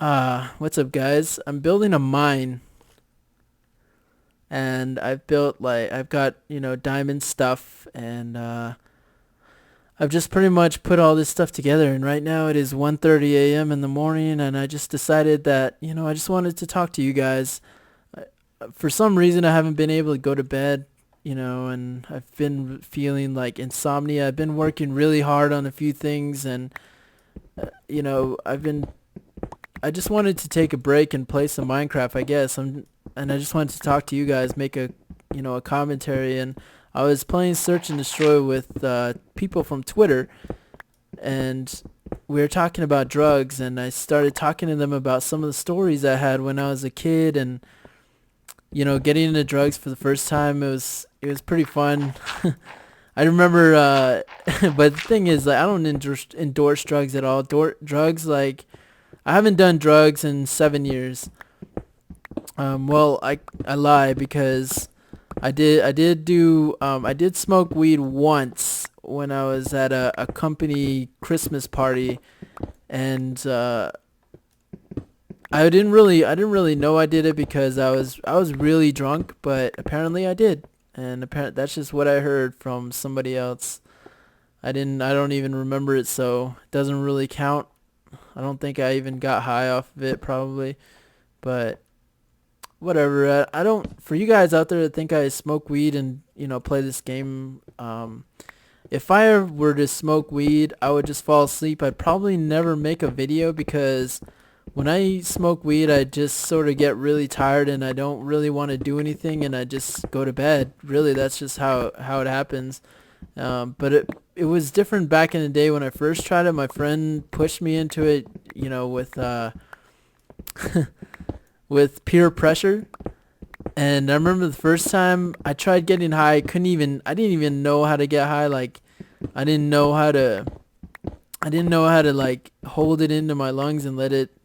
What's up, guys? I'm building a mine, and I've got diamond stuff, and I've just pretty much put all this stuff together. And right now it is 1:30 a.m. in the morning, and I just decided that I just wanted to talk to you guys. I, for some reason, I haven't been able to go to bed, and I've been feeling like insomnia. I've been working really hard on a few things, and I just wanted to take a break and play some Minecraft, I guess. And I just wanted to talk to you guys, make a commentary. And I was playing Search and Destroy with people from Twitter, and we were talking about drugs. And I started talking to them about some of the stories I had when I was a kid, and getting into drugs for the first time. It was pretty fun. I remember, but the thing is, like, I don't endorse drugs at all. Drugs, like, I haven't done drugs in 7 years. Well, I lie because I did smoke weed once when I was at a company Christmas party, and I didn't really know I did it because I was really drunk, but apparently I did, and that's just what I heard from somebody else. I don't even remember it, so it doesn't really count. I don't think I even got high off of it, probably, but whatever. I don't. For you guys out there that think I smoke weed and play this game, if I were to smoke weed, I would just fall asleep. I'd probably never make a video because when I smoke weed, I just sort of get really tired and I don't really want to do anything and I just go to bed. Really, that's just how it happens. But it was different back in the day when I first tried it. My friend pushed me into it, with with peer pressure. And I remember the first time I tried getting high, I didn't even know how to get high. Like, I didn't know how to, like, hold it into my lungs and let it,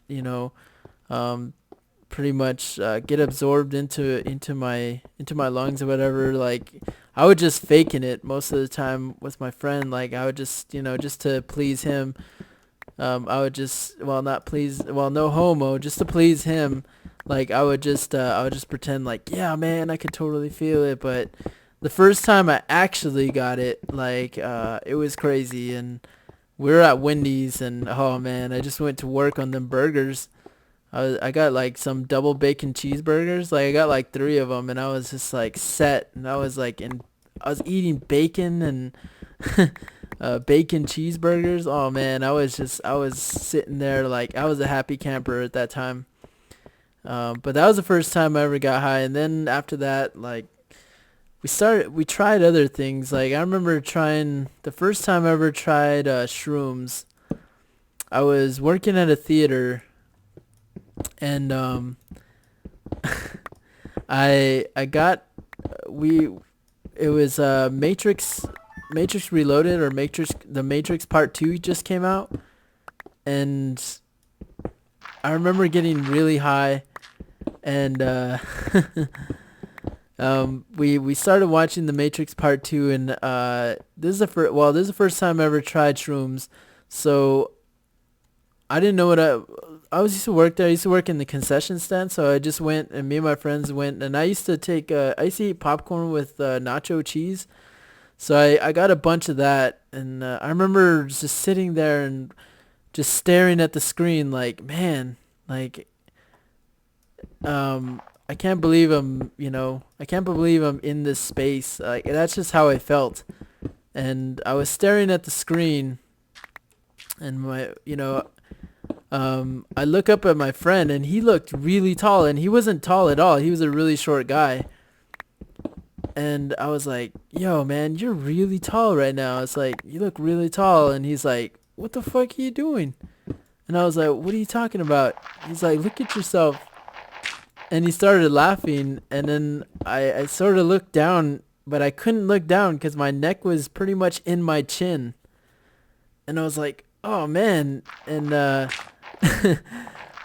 um, pretty much get absorbed into my lungs or whatever. Like, I would just faking it most of the time with my friend. Like, I would just just to please him. I would just, well, not please, well, no homo, just to please him. Like, I would just pretend like, yeah, man, I could totally feel it. But the first time I actually got it, like, it was crazy. And we were at Wendy's, and oh man, I just went to work on them burgers. I got like some double bacon cheeseburgers. Like, I got like three of them, and I was just like set, and I was eating bacon and bacon cheeseburgers. Oh man, I was sitting there like I was a happy camper at that time. But that was the first time I ever got high, and then after that, like, we tried other things. Like, I remember trying the first time I ever tried shrooms. I was working at a theater, and I got we it was Matrix Reloaded, or the Matrix Part 2 just came out, and I remember getting really high, and we started watching the Matrix Part 2, and this is the first time I ever tried shrooms. So I didn't know what I used to work there. I used to work in the concession stand, so I just went, and me and my friends went, and I used to eat popcorn with nacho cheese. So I got a bunch of that, and I remember just sitting there and just staring at the screen like, man, like, I can't believe I can't believe I'm in this space. Like, that's just how I felt. And I was staring at the screen, and I look up at my friend, and he looked really tall, and he wasn't tall at all. He was a really short guy. And I was like, yo, man, you're really tall right now. It's like, you look really tall. And he's like, what the fuck are you doing? And I was like, what are you talking about? He's like, look at yourself. And he started laughing. And then I sort of looked down, but I couldn't look down because my neck was pretty much in my chin. And I was like, oh, man. And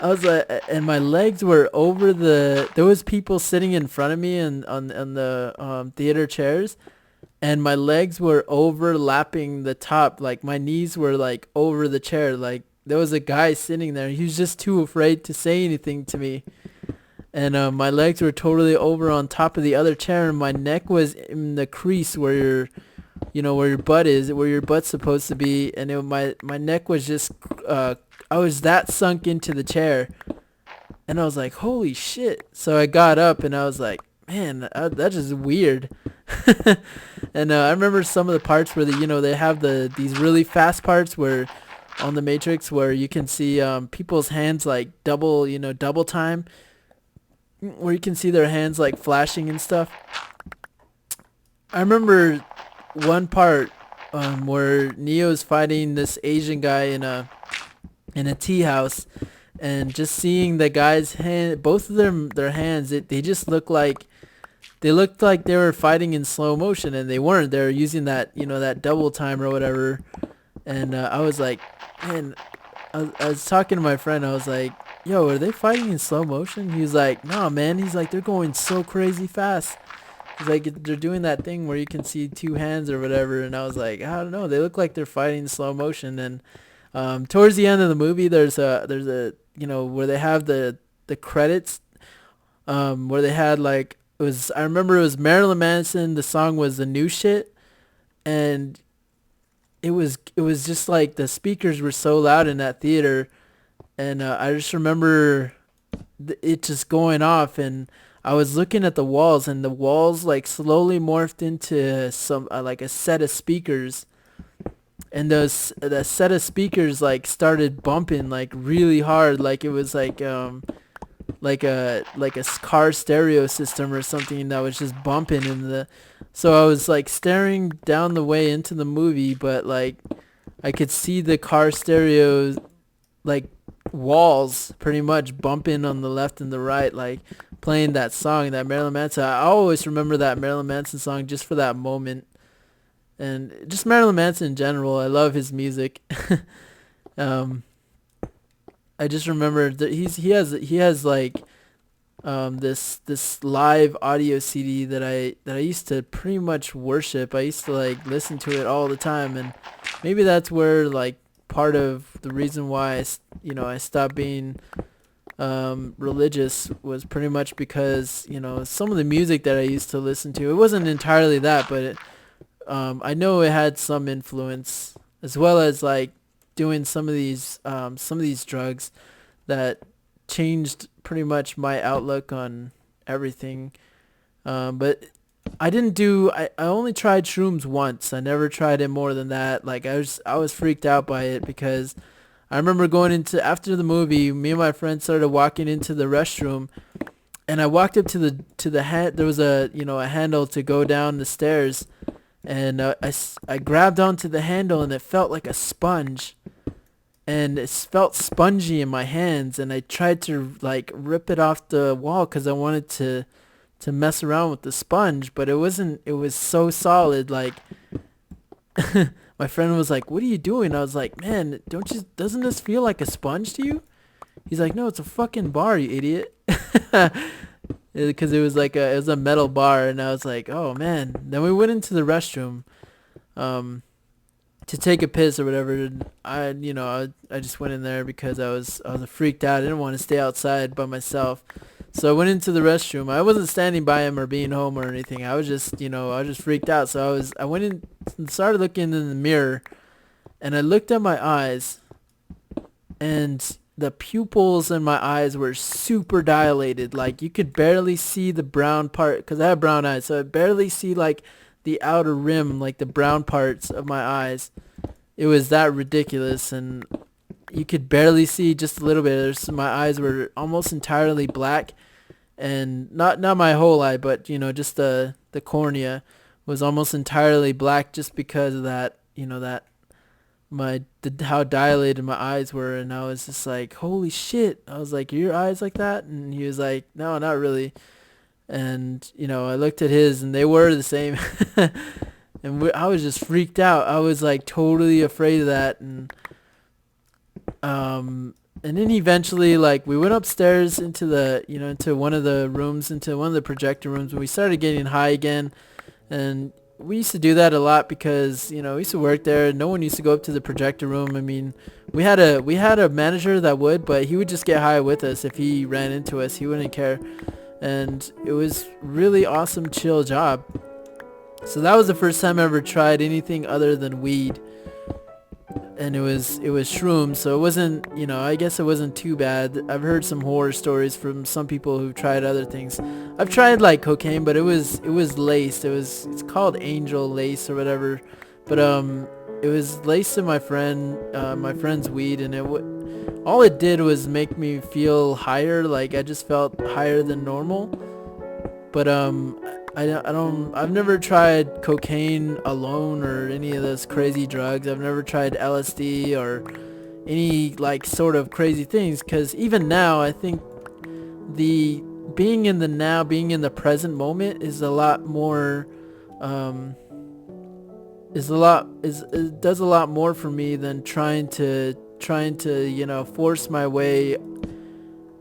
I was like, and my legs were over there was people sitting in front of me and on the theater chairs, and my legs were overlapping the top. Like, my knees were like over the chair. Like, there was a guy sitting there. He was just too afraid to say anything to me. And my legs were totally over on top of the other chair, and my neck was in the crease where where your butt is, where your butt's supposed to be, and my neck was just, I was that sunk into the chair, and I was like, holy shit. So I got up, and I was like, man, that's just weird. And I remember some of the parts where they have these really fast parts where on the Matrix where you can see people's hands like double time, where you can see their hands like flashing and stuff. I remember one part where Neo's fighting this Asian guy in a tea house, and just seeing the guy's hand, both of their hands, they just looked like they were fighting in slow motion, and they weren't. They were using that double time or whatever. And I was like, man, I was talking to my friend. I was like, yo, are they fighting in slow motion? He was like, nah, man. He's like, they're going so crazy fast. He's like, they're doing that thing where you can see two hands or whatever. And I was like, I don't know. They look like they're fighting in slow motion. And towards the end of the movie, there's a where they have the credits, where they had like, I remember it was Marilyn Manson. The song was The New Shit, and it was just like the speakers were so loud in that theater, and I just remember it just going off, and I was looking at the walls, and the walls like slowly morphed into some like a set of speakers, and the set of speakers like started bumping like really hard, like it was like a car stereo system or something that was just bumping in the. So I was like staring down the way into the movie, but like I could see the car stereo like walls pretty much bumping on the left and the right, like playing that song, that Marilyn Manson. I always remember that Marilyn Manson song just for that moment, and just Marilyn Manson in general. I love his music. I just remember that he has like this live audio CD that I used to pretty much worship. I used to like listen to it all the time, and maybe that's where like part of the reason why I stopped being religious was pretty much because some of the music that I used to listen to, it wasn't entirely that, but I know it had some influence, as well as like doing some of these drugs that changed pretty much my outlook on everything. But I only tried shrooms once. I never tried it more than that. Like I was freaked out by it because I remember going after the movie, me and my friend started walking into the restroom, and I walked up to the there was a handle to go down the stairs, and I grabbed onto the handle, and it felt like a sponge, and it felt spongy in my hands, and I tried to like rip it off the wall because I wanted to mess around with the sponge, but it was so solid. Like my friend was like, what are you doing? I was like, man, doesn't this feel like a sponge to you? He's like, no, it's a fucking bar, you idiot. Because it was a metal bar, and I was like, oh man. Then we went into the restroom to take a piss or whatever. And I just went in there because I was freaked out. I didn't want to stay outside by myself. So I went into the restroom. I wasn't standing by him or being home or anything. I was just freaked out. So I went in and started looking in the mirror, and I looked at my eyes, and the pupils in my eyes were super dilated. Like you could barely see the brown part, because I have brown eyes, so I barely see like the outer rim, like the brown parts of my eyes. It was that ridiculous, and you could barely see just a little bit. My eyes were almost entirely black, and not my whole eye, but just the cornea was almost entirely black, just because of that, how dilated my eyes were. And I was just like, holy shit. I was like, are your eyes like that? And he was like, no, not really. And I looked at his, and they were the same. And I was just freaked out. I was like totally afraid of that. And then eventually, like, we went upstairs into into one of the rooms, into one of the projector rooms, and we started getting high again. And we used to do that a lot because, you know, we used to work there. No one used to go up to the projector room. I mean, we had a manager that would, but he would just get high with us. If he ran into us, he wouldn't care. And it was really awesome, chill job. So that was the first time I ever tried anything other than weed. And it was shrooms, so it wasn't, you know, I guess it wasn't too bad. I've heard some horror stories from some people who've tried other things. I've tried like cocaine, but it was laced. It's called angel lace or whatever. But it was laced in my friend's weed, and all it did was make me feel higher. Like I just felt higher than normal. But I've never tried cocaine alone or any of those crazy drugs. I've never tried LSD or any like sort of crazy things, because even now I think the being in the now, being in the present moment is a lot more, um, it does a lot more for me than trying to, you know, force my way,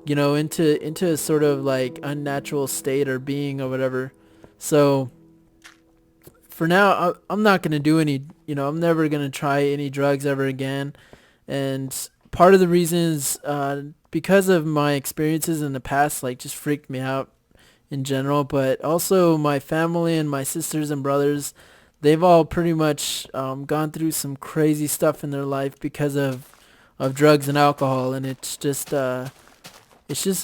you know, into a sort of like unnatural state or being or whatever. So for now, I'm not gonna do any. You know, I'm never gonna try any drugs ever again. And part of the reason is because of my experiences in the past, like just freaked me out in general. But also my family and my sisters and brothers, they've all pretty much gone through some crazy stuff in their life because of drugs and alcohol, and it's just a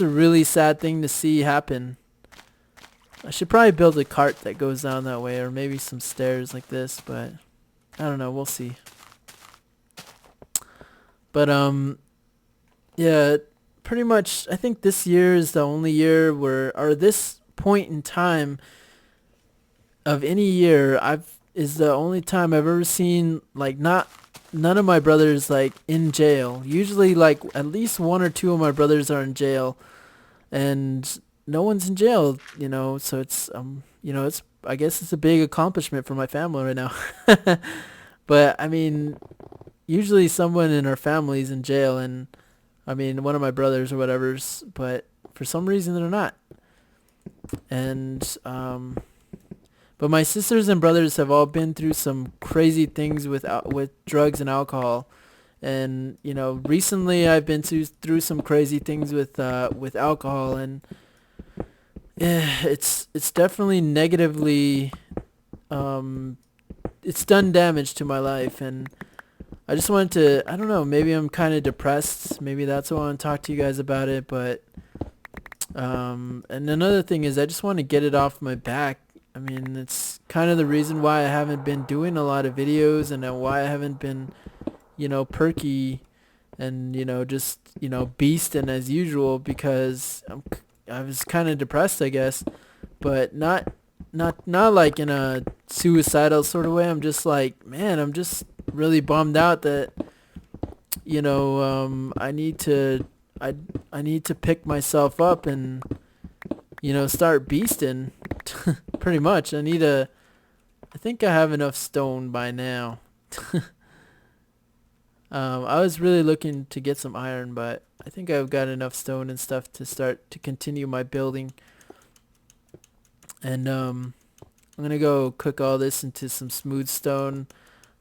really sad thing to see happen. I should probably build a cart that goes down that way, or maybe some stairs like this, but I don't know, we'll see. But yeah, pretty much I think this year is the only year where, or this point in time of any year, I've is the only time I've ever seen like not none of my brothers like in jail. Usually like at least one or two of my brothers are in jail, and no one's in jail, you know, so it's you know, it's I guess it's a big accomplishment for my family right now. But I mean, usually someone in our family's in jail, and I mean one of my brothers or whatever's, but for some reason they're not. And but my sisters and brothers have all been through some crazy things with drugs and alcohol. And you know, recently I've been through some crazy things with alcohol, and it's definitely negatively, um it's done damage to my life. And I just wanted to, I don't know, maybe I'm kind of depressed, maybe that's why I want to talk to you guys about it. But and another thing is I just want to get it off my back. I mean, it's kind of the reason why I haven't been doing a lot of videos, and why I haven't been, you know, perky, and you know, just, you know, beasting as usual, because I was kind of depressed, I guess. But not like in a suicidal sort of way. I'm just like, man, I'm just really bummed out that, you know, I I need to pick myself up and, you know, start beasting. Pretty much. I think I have enough stone by now. I was really looking to get some iron, but I think I've got enough stone and stuff to start to continue my building. And I'm gonna go cook all this into some smooth stone.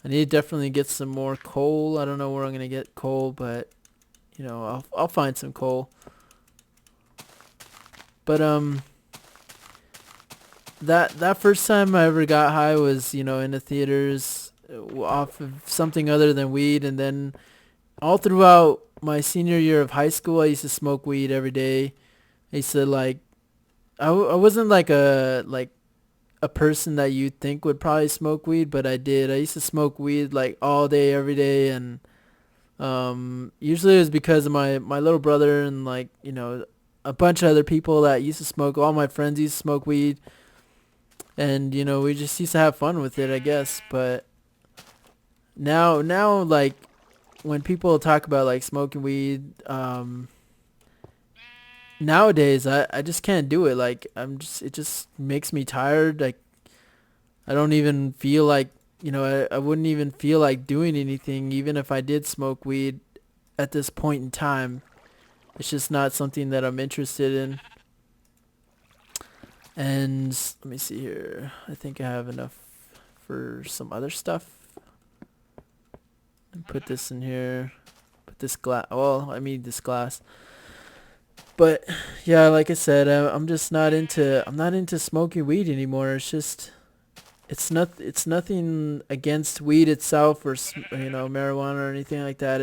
I need to definitely get some more coal. I don't know where I'm gonna get coal, but you know, I'll find some coal. But that first time I ever got high was, you know, in the theaters, off of something other than weed. And then all throughout my senior year of high school, I used to smoke weed every day. I used to like, I wasn't like a person that you'd think would probably smoke weed, but I did. I used to smoke weed like all day, every day. And usually it was because of my little brother, and like, you know, a bunch of other people that used to smoke. All my friends used to smoke weed, and you know, we just used to have fun with it, I guess. But now like when people talk about like smoking weed, nowadays I just can't do it. Like it just makes me tired. Like I don't even feel like, you know, I wouldn't even feel like doing anything even if I did smoke weed at this point in time. It's just not something that I'm interested in. And let me see here. I think I have enough. for some other stuff. And put this in here. Put this glass. Well, I mean this glass. But yeah, like I said, I'm just not into. I'm not into smoking weed anymore. It's just. It's nothing against weed itself or marijuana or anything like that.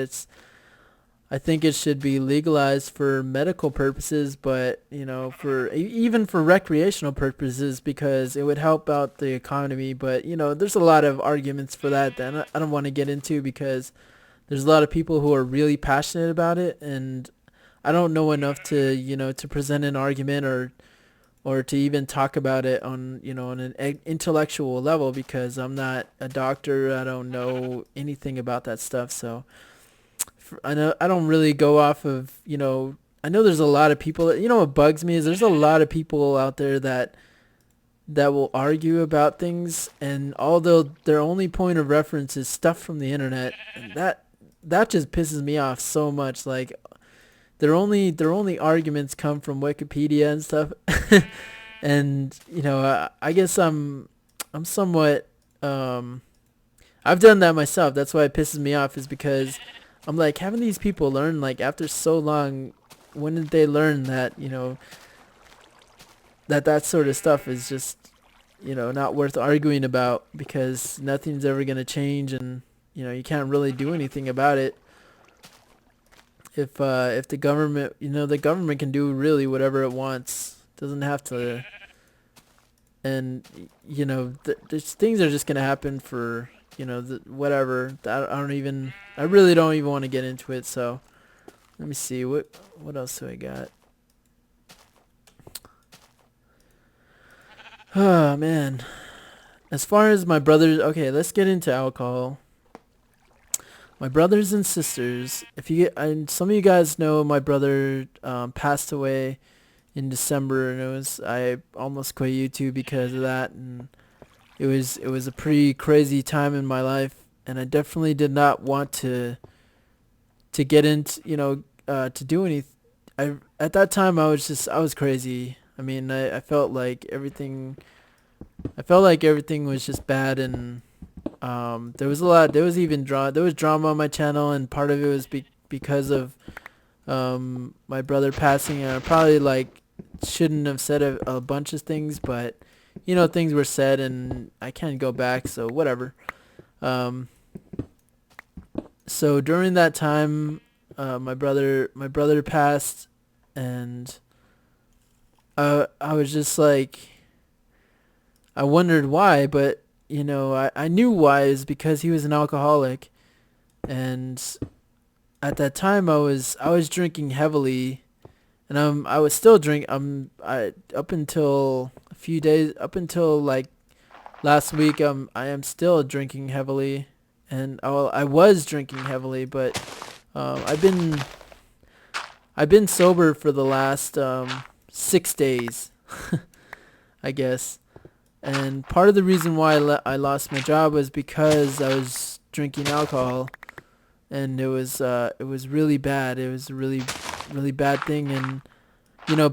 I think it should be legalized for medical purposes, but for even for recreational purposes, because it would help out the economy. But there's a lot of arguments for that I don't want to get into, because there's a lot of people who are really passionate about it, and I don't know enough to present an argument or to even talk about it on an intellectual level, because I'm not a doctor. I don't know anything about that stuff. So I don't really go off of, I know there's a lot of people, what bugs me is there's a lot of people out there that will argue about things, and although their only point of reference is stuff from the internet, and that just pisses me off so much. Like, their only arguments come from Wikipedia and stuff. And I guess I'm somewhat I've done that myself. That's why it pisses me off, is because I'm like, haven't these people learned, like, after so long, when did they learn that that sort of stuff is just not worth arguing about, because nothing's ever going to change, and you can't really do anything about it. If the government, the government can do really whatever it wants. Doesn't have to. And there's things are just gonna happen for whatever. I really don't even want to get into it. So let me see what else do I got. Oh man, as far as my brothers, okay, let's get into alcohol. My brothers and sisters, some of you guys know my brother passed away in December, and I almost quit YouTube because of that, and it was a pretty crazy time in my life, and I definitely did not want to get into to do anything. At that time I was crazy. I mean, I felt like everything was just bad, and there was drama on my channel, and part of it was because of my brother passing, and I probably shouldn't have said a bunch of things, but things were said and I can't go back, so whatever. So during that time, my brother passed, and I was just like, I wondered why, but I knew why. Is because he was an alcoholic, and at that time I was drinking heavily, and I was still up until a few days, up until last week, I am still drinking heavily, and I was drinking heavily, but I've been sober for the last 6 days, I guess. And part of the reason why I lost my job was because I was drinking alcohol, and it was really bad. It was a really, really bad thing, and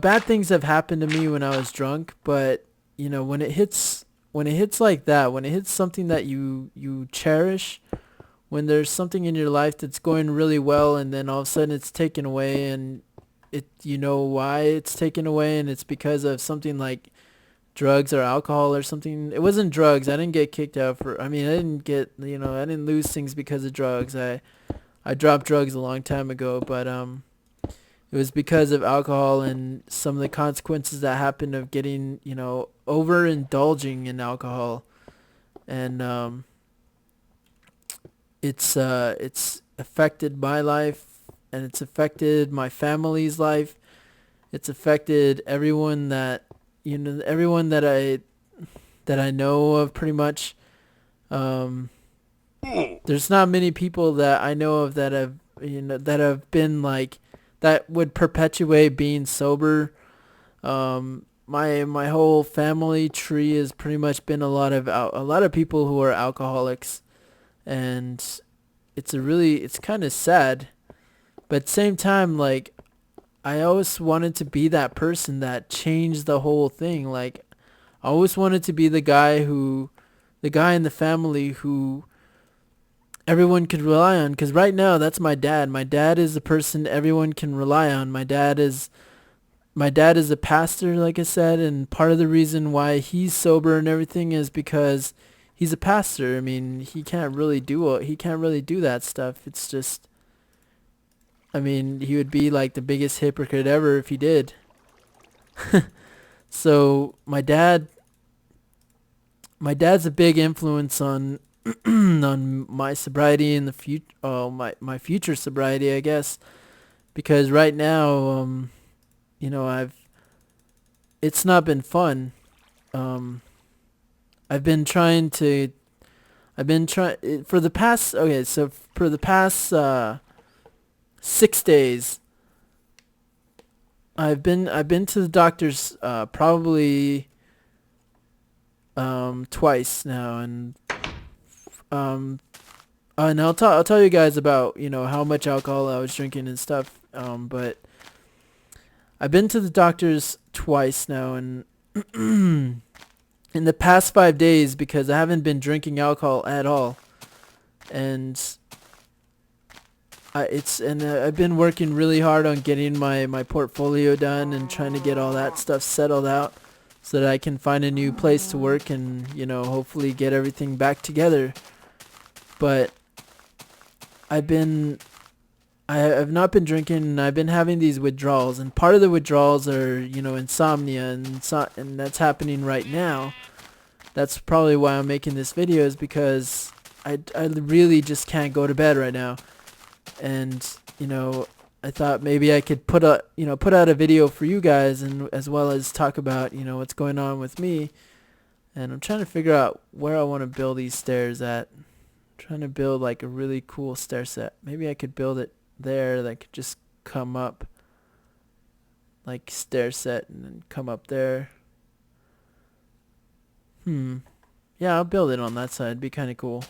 bad things have happened to me when I was drunk, but when it hits like that, when it hits something that you cherish, when there's something in your life that's going really well, and then all of a sudden it's taken away, and why it's taken away, and it's because of something like drugs or alcohol or something. It wasn't drugs. I didn't get kicked out I didn't get, I didn't lose things because of drugs. I dropped drugs a long time ago, but it was because of alcohol and some of the consequences that happened of getting, overindulging in alcohol. And it's affected my life, and it's affected my family's life. It's affected everyone that I know of, pretty much. There's not many people that I know of that have been that would perpetuate being sober. My whole family tree has pretty much been a lot of people who are alcoholics, and it's kind of sad, but at the same time, I always wanted to be that person that changed the whole thing. I always wanted to be the guy who the guy in the family who everyone could rely on. Because right now, that's my dad. My dad is the person everyone can rely on. My dad is a pastor, like I said, and part of the reason why he's sober and everything is because he's a pastor. I mean, he can't really do that stuff. It's just, I mean, he would be like the biggest hypocrite ever if he did. So my dad's a big influence on on my sobriety in the future. Oh, my future sobriety, I guess, because right now, I've it's not been fun. Um, I've been trying to. I've been trying for the past. Okay, so for the past 6 days, I've been to the doctor's probably twice now, um and I'll tell you guys about how much alcohol I was drinking and stuff. But I've been to the doctor's twice now, and in the past 5 days, because I haven't been drinking alcohol at all, and I've been working really hard on getting my portfolio done and trying to get all that stuff settled out so that I can find a new place to work and hopefully get everything back together. But I've been I've not been drinking, and I've been having these withdrawals, and part of the withdrawals are insomnia, and that's happening right now. That's probably why I'm making this video, is because I really just can't go to bed right now. And I thought maybe I could put out a video for you guys, and as well as talk about what's going on with me. And I'm trying to figure out where I want to build these stairs at. I'm trying to build like a really cool stair set. Maybe I could build it there that could just come up like stair set and then come up there. Yeah, I'll build it on that side. It'd be kind of cool.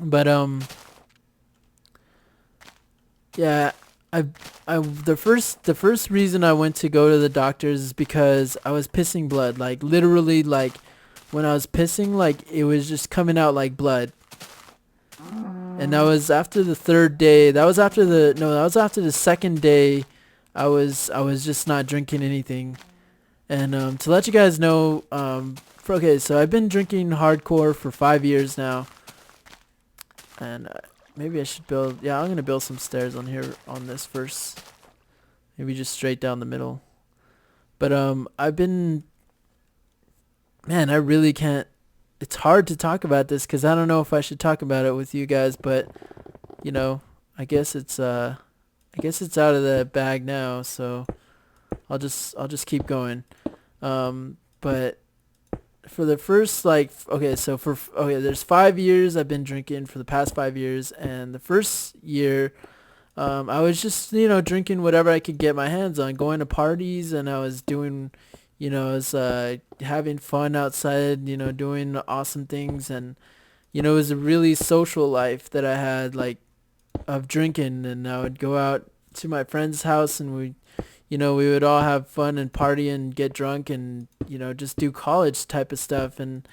But yeah, the first reason I went to go to the doctors is because I was pissing blood, like literally, like when I was pissing, like it was just coming out like blood. And that was after the third day. That was after the second day. I was just not drinking anything. And to let you guys know, okay, so I've been drinking hardcore for 5 years now. And maybe I should build. Yeah, I'm gonna build some stairs on here on this first. Maybe just straight down the middle. But I've been. Man, I really can't. It's hard to talk about this because I don't know if I should talk about it with you guys. But I guess it's out of the bag now. So I'll just keep going. But for the first there's 5 years I've been drinking for the past 5 years, and the first year, I was just drinking whatever I could get my hands on, going to parties, and I was doing, I was having fun outside, doing awesome things, and it was a really social life that I had, like, of drinking, and I would go out to my friend's house, and we would all have fun and party and get drunk and just do college type of stuff, and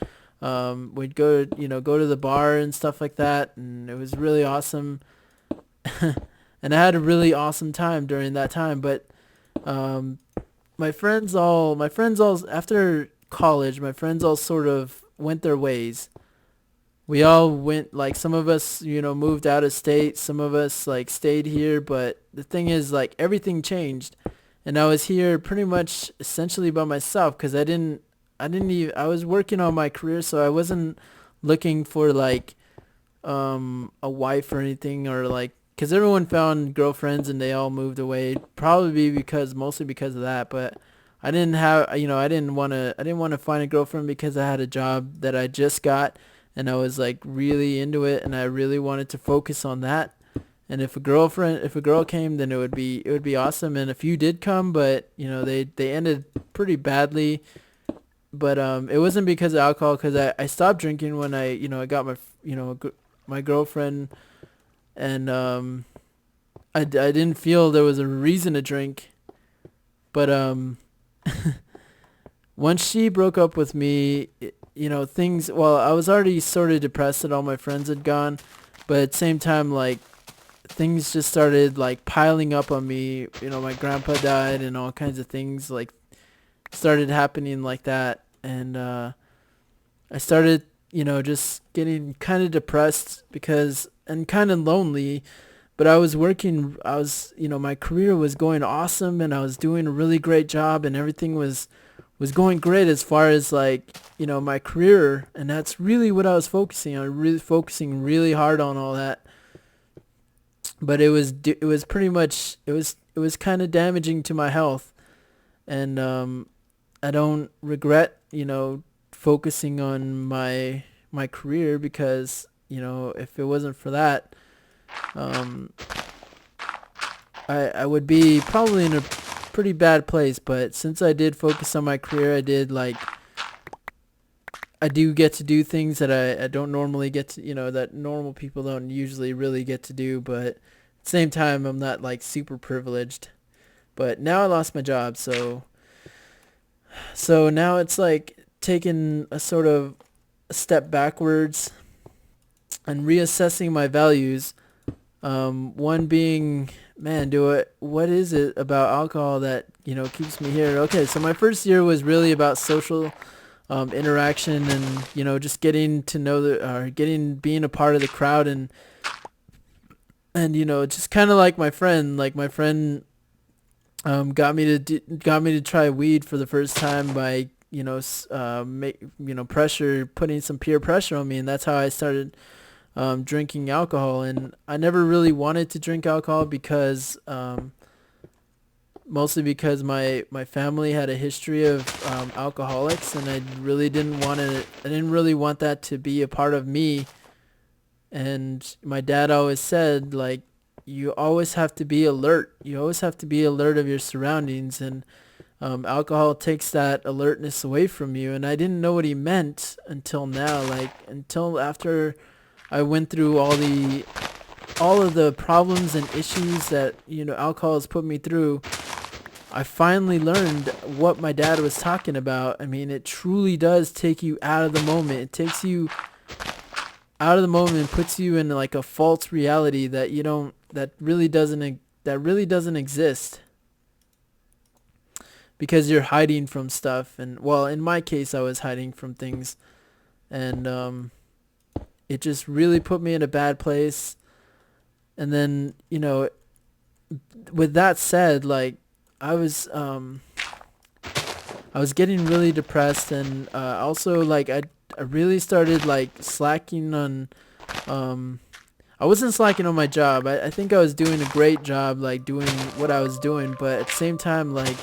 we'd go to the bar and stuff like that, and it was really awesome. And I had a really awesome time during that time. But my friends all after college, my friends all sort of went their ways. We all went, like, some of us moved out of state, some of us like stayed here, but the thing is, like, everything changed. And I was here pretty much essentially by myself because I was working on my career, so I wasn't looking for like a wife or anything, or like, because everyone found girlfriends and they all moved away, probably mostly because of that. But I didn't have, I didn't want to find a girlfriend because I had a job that I just got, and I was like really into it, and I really wanted to focus on that. And if a girl came, then it would be awesome. And a few did come, but they ended pretty badly. But it wasn't because of alcohol, because I stopped drinking when I got my girlfriend, and I didn't feel there was a reason to drink. But once she broke up with me, things, well, I was already sort of depressed that all my friends had gone, but at the same time, like, things just started like piling up on me. My grandpa died and all kinds of things like started happening like that. And I started, just getting kind of depressed because and kind of lonely. But I was working, my career was going awesome and I was doing a really great job and everything was going great as far as like, my career. And that's really what I was focusing on, really focusing really hard on all that. But it was pretty much, it was kind of damaging to my health. And I don't regret, focusing on my career because, if it wasn't for that, um, I would be probably in a pretty bad place. But since I did focus on my career, I do get to do things that I don't normally get to, that normal people don't usually really get to do. But at the same time, I'm not like super privileged. But now I lost my job, so now it's like taking a sort of a step backwards and reassessing my values. One being, man, what is it about alcohol that, keeps me here? Okay, so my first year was really about social interaction and, just getting to know being a part of the crowd and just kind of like my friend got me to try weed for the first time by putting some peer pressure on me, and that's how I started drinking alcohol. And I never really wanted to drink alcohol because mostly because my family had a history of alcoholics, and I didn't really want that to be a part of me. And my dad always said, like, you always have to be alert. You always have to be alert of your surroundings, and alcohol takes that alertness away from you. And I didn't know what he meant until now, like until after I went through all of the problems and issues that alcohol has put me through. I finally learned what my dad was talking about. I mean, it truly does take you out of the moment. It takes you out of the moment and puts you in like a false reality that you don't that really doesn't exist, because you're hiding from stuff. And well, in my case, I was hiding from things, and it just really put me in a bad place. And then, with that said, like, I was getting really depressed, and also like I really started like slacking on I wasn't slacking on my job. I think I was doing a great job, like doing what I was doing, but at the same time, like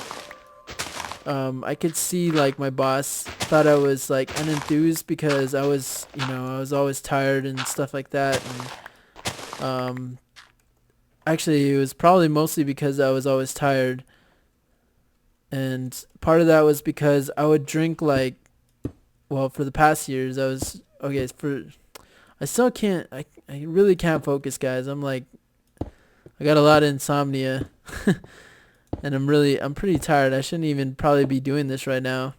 I could see like my boss thought I was like unenthused because I was always tired and stuff like that. And actually, it was probably mostly because I was always tired, and part of that was because I would drink like, well, for the past years I was okay for I still can't I really can't focus, guys. I got a lot of insomnia and I'm pretty tired. I shouldn't even probably be doing this right now.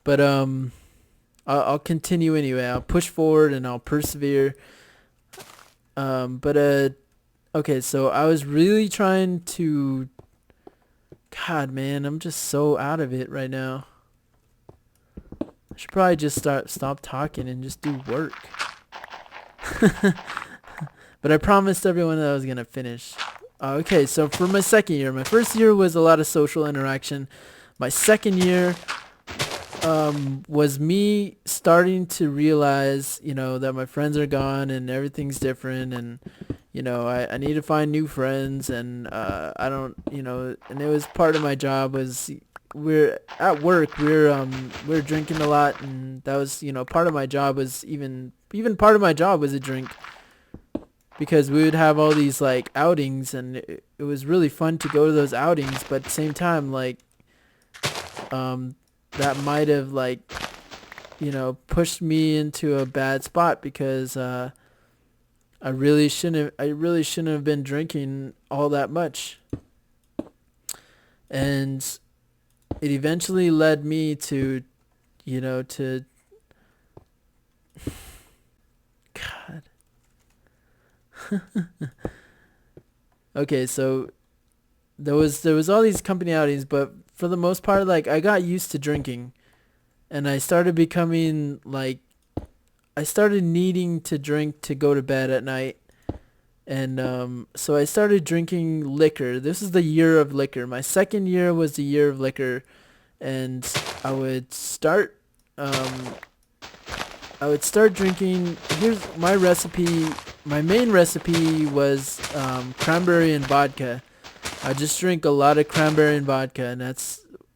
But I'll continue anyway. I'll push forward and I'll persevere. But okay, so I was really trying to, God, man, I'm just so out of it right now. I should probably just stop talking and just do work. But I promised everyone that I was going to finish. Okay, so for my second year, my first year was a lot of social interaction. My second year was me starting to realize, that my friends are gone and everything's different, and, I need to find new friends, and I don't, and it was part of my job was we're at work, we're drinking a lot, and that was, part of my job was even part of my job was a drink, because we would have all these like outings, and it was really fun to go to those outings. But at the same time, like that might have like pushed me into a bad spot, because I really shouldn't have been drinking all that much. And it eventually led me to, to God. Okay, so there was all these company outings, but for the most part, like I got used to drinking, and I started becoming like I started needing to drink to go to bed at night. And so I started drinking liquor. This is the year of liquor. My second year was the year of liquor, and I would start um, I would start drinking. Here's my recipe. My main recipe was cranberry and vodka. I just drink a lot of cranberry and vodka, and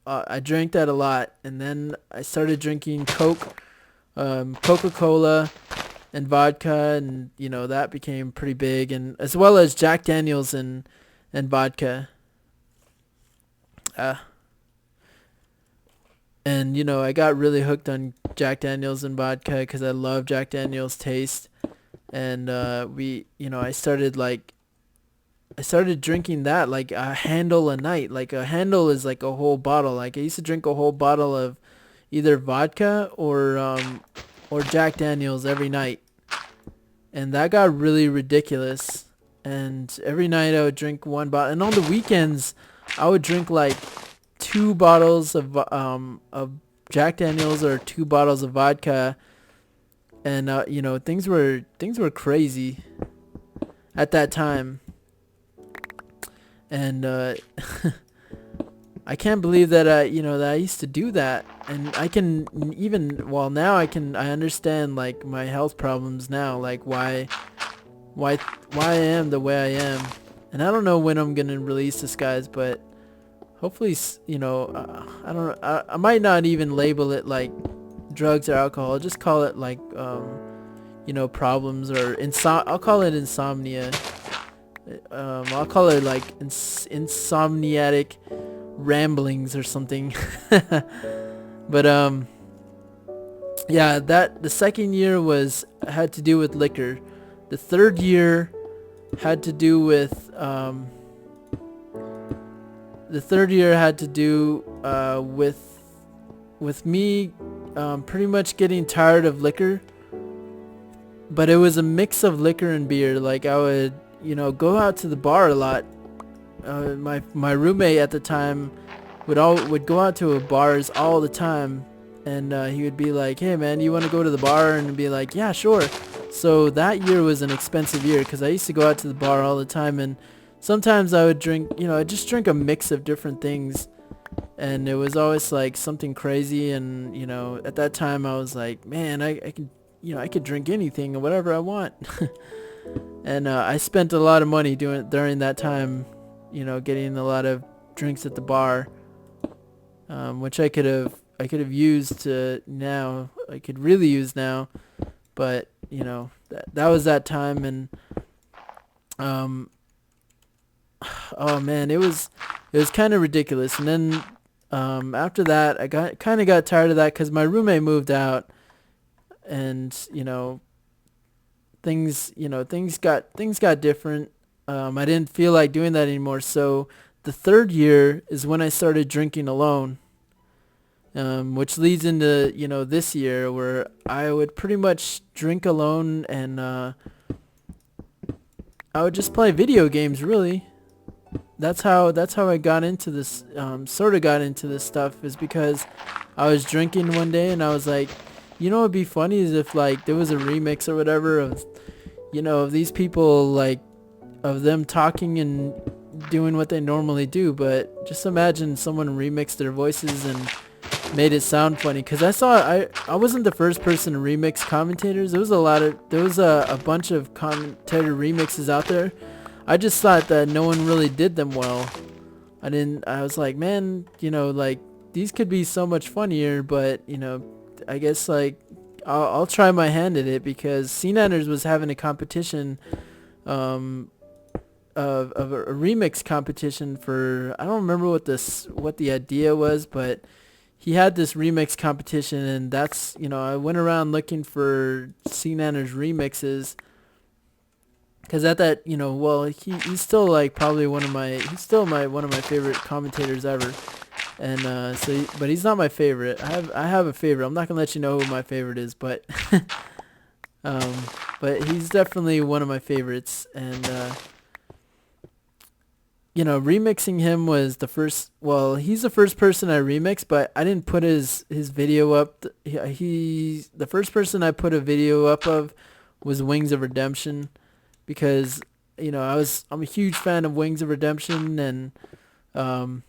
I drank that a lot. And then I started drinking Coke, Coca-Cola, and vodka, and that became pretty big, and as well as Jack Daniels and vodka. Uh, and I got really hooked on Jack Daniels and vodka because I love Jack Daniels taste. And I started drinking that like a handle a night. Like a handle is like a whole bottle. Like I used to drink a whole bottle of either vodka or Jack Daniels every night. And that got really ridiculous. And every night I would drink one bottle. And on the weekends, I would drink like 2 bottles of Jack Daniels or 2 bottles of vodka. And things were crazy at that time. And I can't believe that I used to do that. And I can even now I understand like my health problems now, like why I am the way I am. And I don't know when I'm gonna release this, guys, but hopefully I don't know, I might not even label it like drugs or alcohol. I'll just call it like problems or I'll call it insomnia. I'll call it like insomniatic ramblings or something. But yeah, that the second year had to do with liquor. The third year had to do with with me pretty much getting tired of liquor. But it was a mix of liquor and beer. Like I would go out to the bar a lot. My roommate at the time would go out to bars all the time, and he would be like, "Hey man, you want to go to the bar?" And I'd be like, "Yeah, sure." So that year was an expensive year because I used to go out to the bar all the time, and sometimes I would drink, I'd just drink a mix of different things, and it was always like something crazy. And at that time I was like, man, I could drink anything or whatever I want. And I spent a lot of money during that time, getting a lot of drinks at the bar, which I could have used to now. I could really use now, but that was that time. And oh man, it was kind of ridiculous. And then after that, I got tired of that because my roommate moved out, and things got different. I didn't feel like doing that anymore. So the third year is when I started drinking alone, which leads into this year where I would pretty much drink alone, and I would just play video games. Really, that's how I got into this. Sort of got into this stuff is because I was drinking one day and I was like, what'd be funny is if like there was a remix or whatever of of these people, like of them talking and doing what they normally do, but just imagine someone remixed their voices and made it sound funny. Because I wasn't the first person to remix commentators. There was a bunch of commentator remixes out there. I just thought that no one really did them well. I was like, man, like these could be so much funnier, but I guess like I'll try my hand at it, because C9ers was having a competition of a remix competition for, I don't remember what the idea was, but he had this remix competition, and that's I went around looking for C9ers remixes, because at that he's still like probably one of my favorite commentators ever. And but he's not my favorite. I have a favorite. I'm not gonna let you know who my favorite is, but um, but he's definitely one of my favorites. And remixing him was the first. Well, he's the first person I remixed, but I didn't put his video up. He's the first person I put a video up of was Wings of Redemption, because I'm a huge fan of Wings of Redemption, um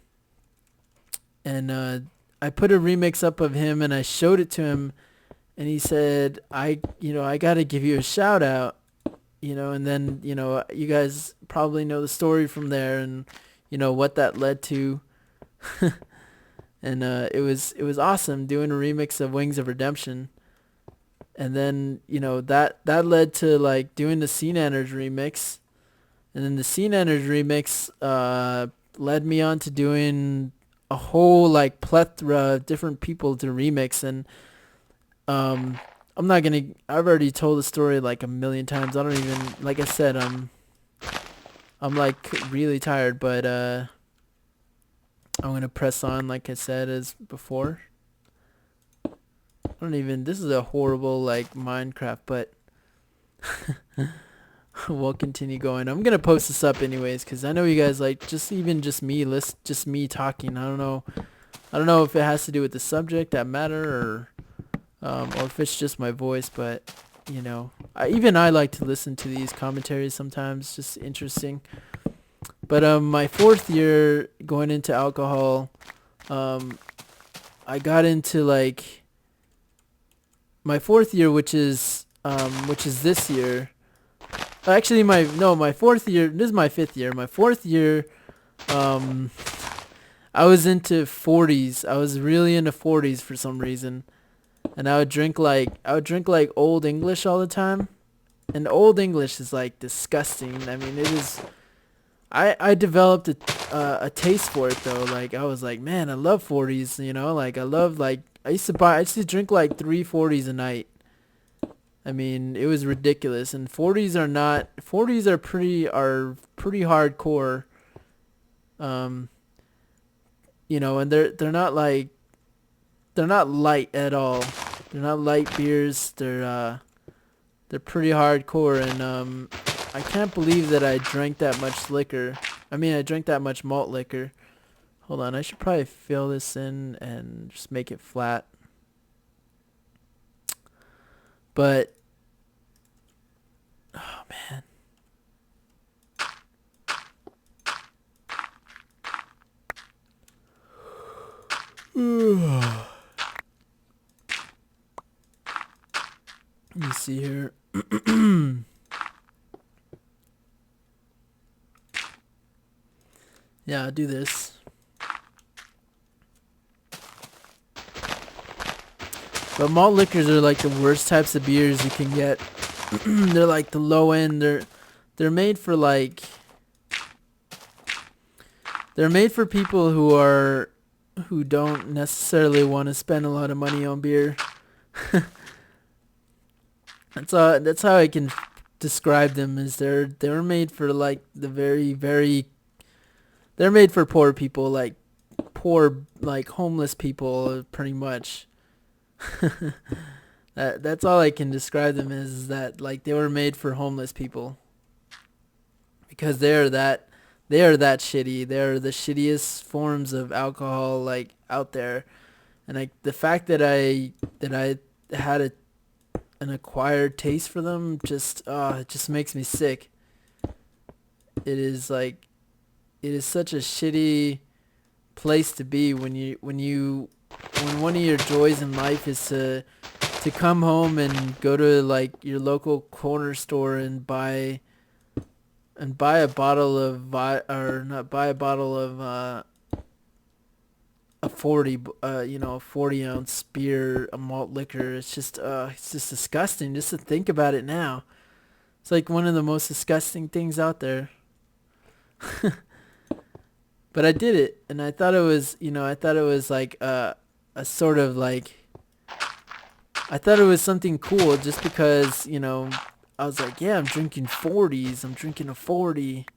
I put a remix up of him and I showed it to him, and he said, I got to give you a shout out, and then, you guys probably know the story from there, and what that led to. And it was awesome doing a remix of Wings of Redemption. And then, that led to like doing the Scene Enters remix. And then the Scene Enters remix led me on to doing a whole like plethora of different people to remix. And I've already told the story like a million times. I don't even, like I said, I'm like really tired, but I'm gonna press on like I said as before. This is a horrible like Minecraft, but we'll continue going. I'm gonna post this up anyways, because I know you guys like just me talking. I don't know if it has to do with the subject that matter, or if it's just my voice, but I like to listen to these commentaries sometimes. Just interesting. But my fourth year going into alcohol, I got into like my fourth year, which is this year. Actually, my fourth year. This is my fifth year. My fourth year, I was into 40s. I was really into 40s for some reason, and I would drink like Old English all the time, and Old English is like disgusting. I mean, it is. I developed a taste for it though. Like I was like, man, I love 40s. Like I used to drink like 3 40s a night. I mean, it was ridiculous. And 40s are pretty hardcore. And they're not light at all. They're not light beers. They're pretty hardcore, and I can't believe that I drank that much liquor. I mean, I drank that much malt liquor. Hold on, I should probably fill this in and just make it flat. But oh man. Let me see here. Yeah, I'll do this. But malt liquors are like the worst types of beers you can get. They're like the low end. They're made for like they're made for people who don't necessarily want to spend a lot of money on beer. That's how I can describe them. Is they're made for like the they're made for poor people, like homeless people, pretty much. That's all I can describe them as, is that like they were made for homeless people, because they are that shitty. They're the shittiest forms of alcohol like out there. And like the fact that I had an acquired taste for them, it just makes me sick. It is such a shitty place to be when one of your joys in life is to come home and go to like your local corner store and buy a bottle of or not buy a bottle of a 40-ounce beer, a malt liquor. It's just disgusting just to think about it now. It's like one of the most disgusting things out there. But I did it, and I thought it was like a sort of like, I thought it was something cool, just because, I was like, yeah, I'm drinking 40s. I'm drinking a 40.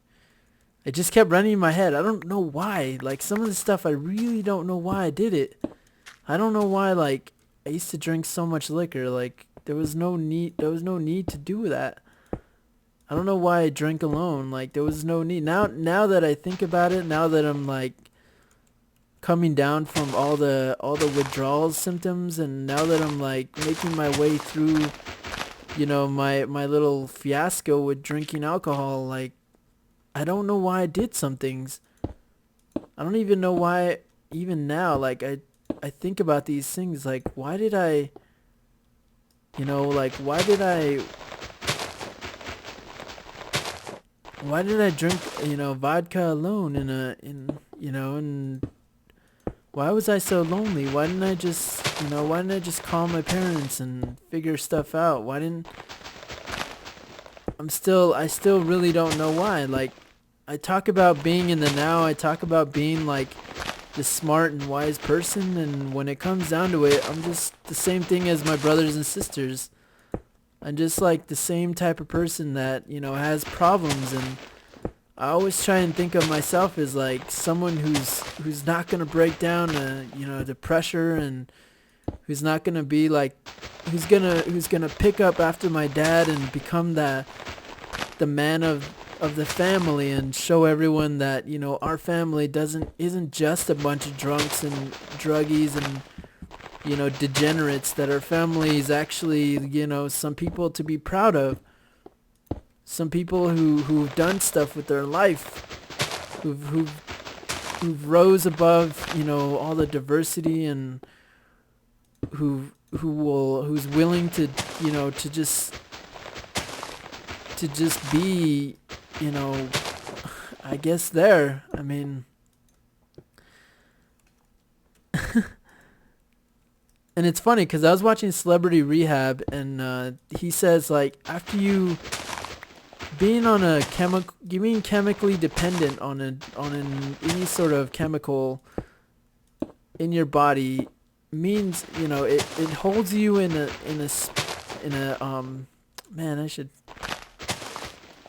It just kept running in my head. I don't know why. Like some of the stuff, I really don't know why I did it. I don't know why. Like I used to drink so much liquor. Like there was no need. There was no need to do that. I don't know why I drank alone. Like there was no need. Now that I think about it, now that I'm like coming down from all the withdrawal symptoms, and now that I'm like making my way through, my little fiasco with drinking alcohol, like I don't know why I did some things. I don't even know why. Even now, like I think about these things, like why did I, like why did I drink, vodka alone and why was I so lonely? Why didn't I just call my parents and figure stuff out? I still really don't know why. Like, I talk about being in the now. I talk about being like the smart and wise person. And when it comes down to it, I'm just the same thing as my brothers and sisters. I'm just like the same type of person that, has problems. And I always try and think of myself as like someone who's not going to break down, the pressure, and who's not going to be like, who's gonna pick up after my dad and become the man of the family and show everyone that our family isn't just a bunch of drunks and druggies and degenerates, that our family is actually some people to be proud of, some people who've done stuff with their life, who've rose above all the diversity, and who's willing to to just be, I guess there. I mean, and it's funny because I was watching Celebrity Rehab, and he says like after you being chemically dependent on any sort of chemical in your body means it holds you man I should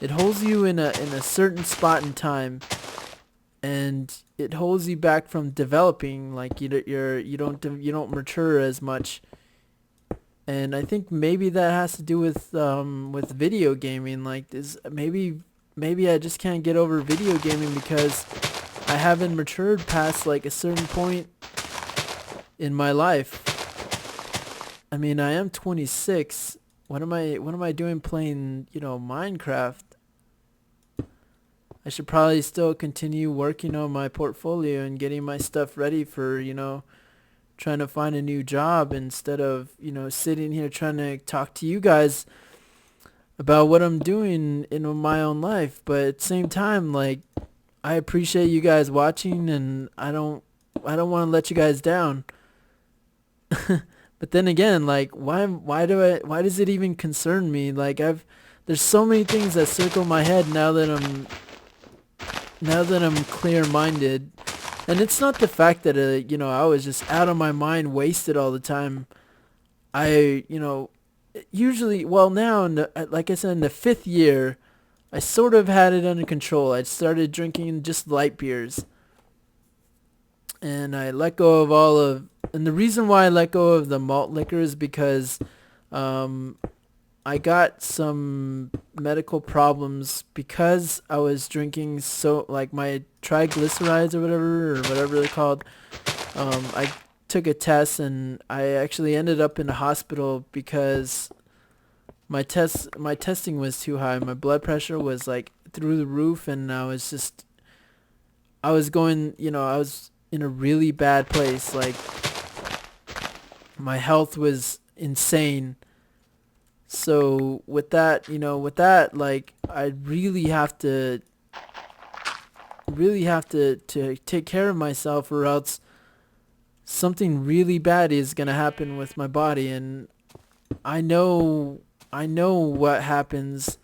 it holds you in a certain spot in time, and it holds you back from developing. Like you don't mature as much. And I think maybe that has to do with video gaming. Like this, maybe I just can't get over video gaming because I haven't matured past like a certain point in my life. I mean, I am 26. What am I doing playing, Minecraft? I should probably still continue working on my portfolio and getting my stuff ready for, trying to find a new job, instead of, sitting here trying to talk to you guys about what I'm doing in my own life. But at the same time, like, I appreciate you guys watching, and I don't want to let you guys down. But then again, like, why does it even concern me? Like, there's so many things that circle my head now that I'm clear-minded. And it's not the fact that, I was just out of my mind, wasted all the time. I, usually, well, now, like I said, in the 5th year, I sort of had it under control. I started drinking just light beers. And I let go of and the reason why I let go of the malt liquor is because, I got some medical problems because I was drinking, so like my triglycerides or whatever they're called. I took a test, and I actually ended up in the hospital because my testing was too high. My blood pressure was like through the roof, and I was going, I was in a really bad place. Like my health was insane. So with that, like I really have to take care of myself, or else something really bad is gonna happen with my body. And I know what happens,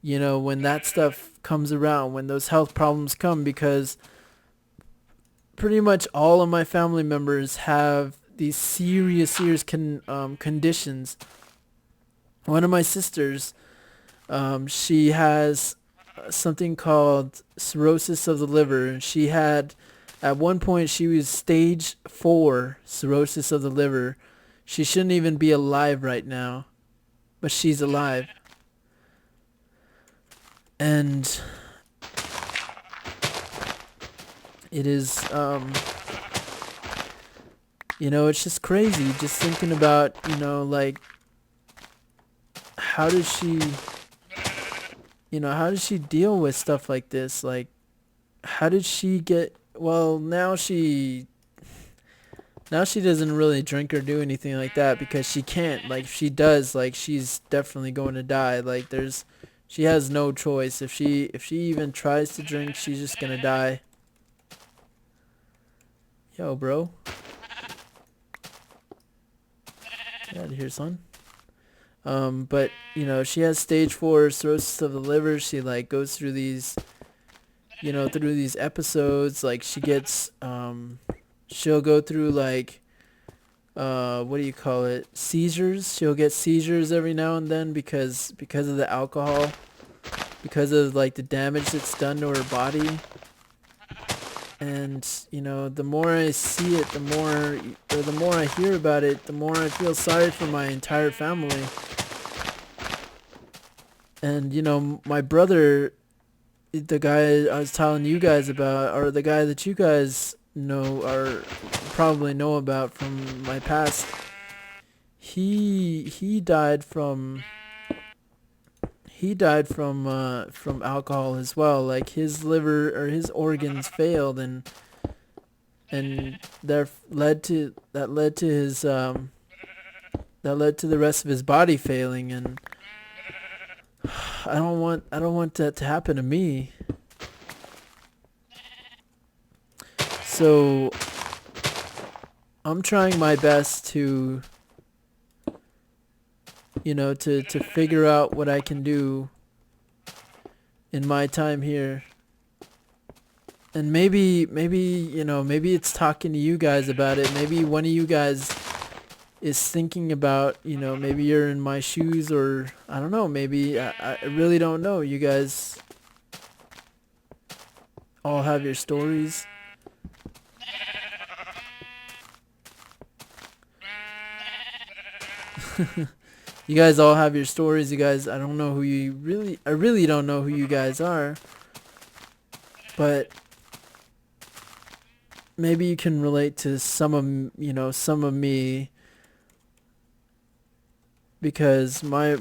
when that stuff comes around, when those health problems come, because pretty much all of my family members have these serious conditions. One of my sisters, she has something called cirrhosis of the liver, and she had, at one point, she was stage 4 cirrhosis of the liver. She shouldn't even be alive right now, but she's alive. And it is, it's just crazy just thinking about, like, how does she, how does she deal with stuff like this? Like, how did she get, well, now she doesn't really drink or do anything like that because she can't. Like, if she does, like, she's definitely going to die. Like, she has no choice. If she even tries to drink, she's just gonna die. Yo, bro. Get out of here, son. But she has stage 4 cirrhosis of the liver. She like goes through these, through these episodes. Like, she gets, she'll go through like, what do you call it? Seizures. She'll get seizures every now and then because of the alcohol, because of like the damage that's done to her body. And the more I see it, the more I hear about it, the more I feel sorry for my entire family. And my brother, the guy I was telling you guys about, or the guy that you guys know or probably know about from my past, he died from alcohol as well. Like, his liver or his organs failed, and that led to his that led to the rest of his body failing. And I don't want that to happen to me. So I'm trying my best to to figure out what I can do in my time here. And maybe it's talking to you guys about it. Maybe one of you guys is thinking about, maybe you're in my shoes, or I don't know, maybe I really don't know. You guys all have your stories. You guys all have your stories. You guys, I don't know I really don't know who you guys are. But maybe you can relate to some of me, because my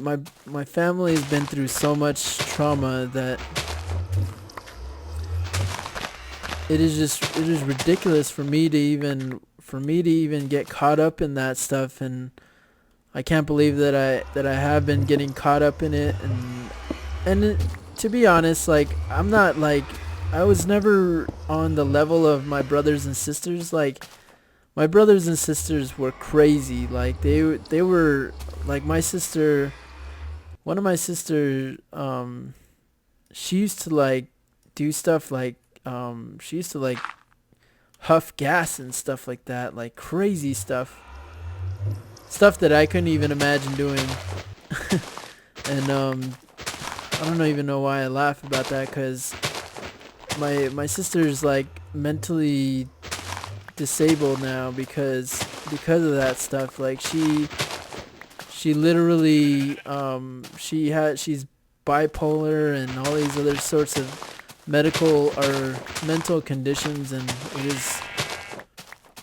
family has been through so much trauma that it is ridiculous for me to even get caught up in that stuff. And I can't believe that I have been getting caught up in it. And to be honest, like, I'm not like, I was never on the level of my brothers and sisters. Like, my brothers and sisters were crazy. Like, they were like, my sister, one of my sisters, she used to like do stuff like, she used to like huff gas and stuff like that, like crazy stuff that I couldn't even imagine doing. And I don't even know why I laugh about that, because my sister's like mentally disabled now because of that stuff. Like, she literally she's bipolar and all these other sorts of medical or mental conditions, and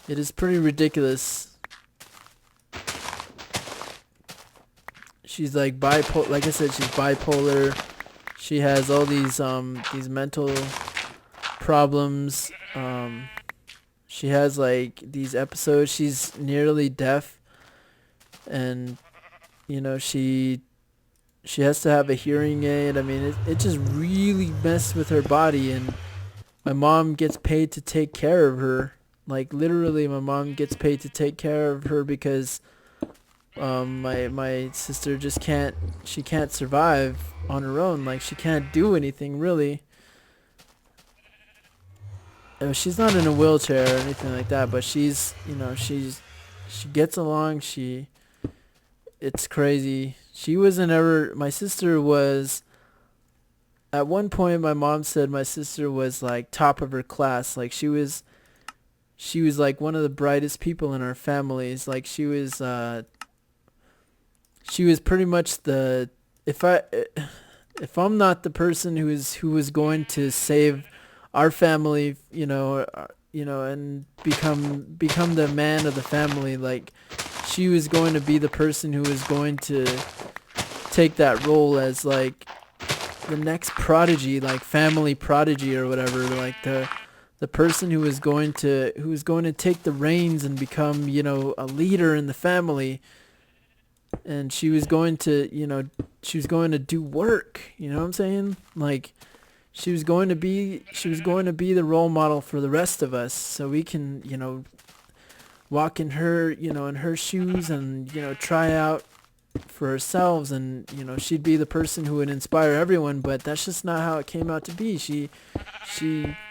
it is pretty ridiculous. She's like bipolar. Like I said, she's bipolar. She has all these mental problems. She has like these episodes. She's nearly deaf, and she has to have a hearing aid. I mean, it just really messed with her body. And my mom gets paid to take care of her. Like, literally, my mom gets paid to take care of her because my sister just can't survive on her own. Like, she can't do anything really. She's not in a wheelchair or anything like that, but she's she gets along. It's crazy. She wasn't ever, my sister was at one point my mom said my sister was like top of her class. Like she was like one of the brightest people in our families. Like she was pretty much the if I if I'm not the person who was going to save our family, and become the man of the family, like she was going to be the person who was going to take that role as like the next prodigy, like family prodigy or whatever, like the person who was going to take the reins and become, a leader in the family. And she was going to do work, you know what I'm saying? Like she was going to be the role model for the rest of us, so we can, walk in her, in her shoes, and, try out for ourselves. And, she'd be the person who would inspire everyone. But that's just not how it came out to be. She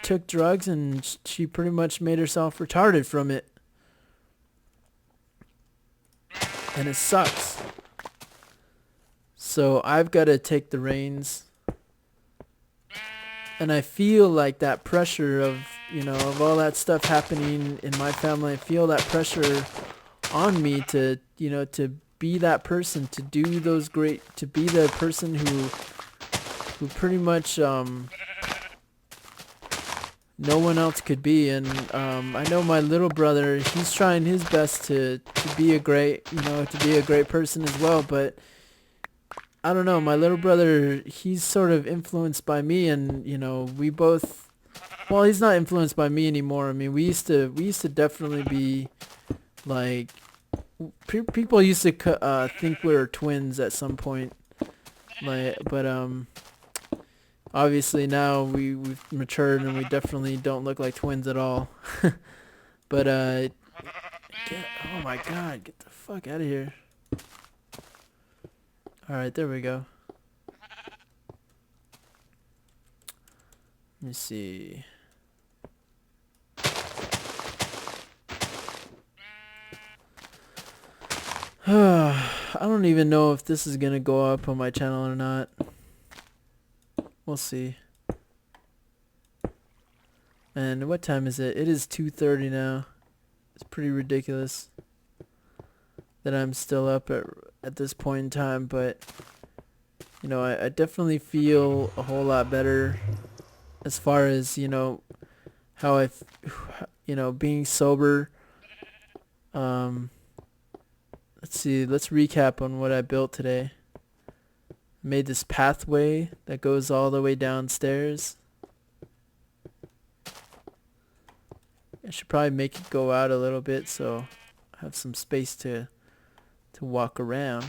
took drugs, and she pretty much made herself retarded from it. And it sucks. So I've got to take the reins. And I feel like that pressure of, of all that stuff happening in my family. I feel that pressure on me to, to be that person, to do those to be the person who pretty much no one else could be. And I know my little brother, he's trying his best to be a great, to be a great person as well. But I don't know, my little brother, he's sort of influenced by me. And, we both, well, he's not influenced by me anymore. I mean, we used to definitely be like, people used to think we were twins at some point. Like, but obviously now we've matured, and we definitely don't look like twins at all. But oh my god, get the fuck out of here. Alright, there we go. Let me see. I don't even know if this is gonna go up on my channel or not. We'll see. And what time is it? It is 2:30 now. It's pretty ridiculous that I'm still up at this point in time, but I definitely feel a whole lot better as far as, how being sober. Let's see, let's recap on what I built today. I made this pathway that goes all the way downstairs. I should probably make it go out a little bit so I have some space to walk around.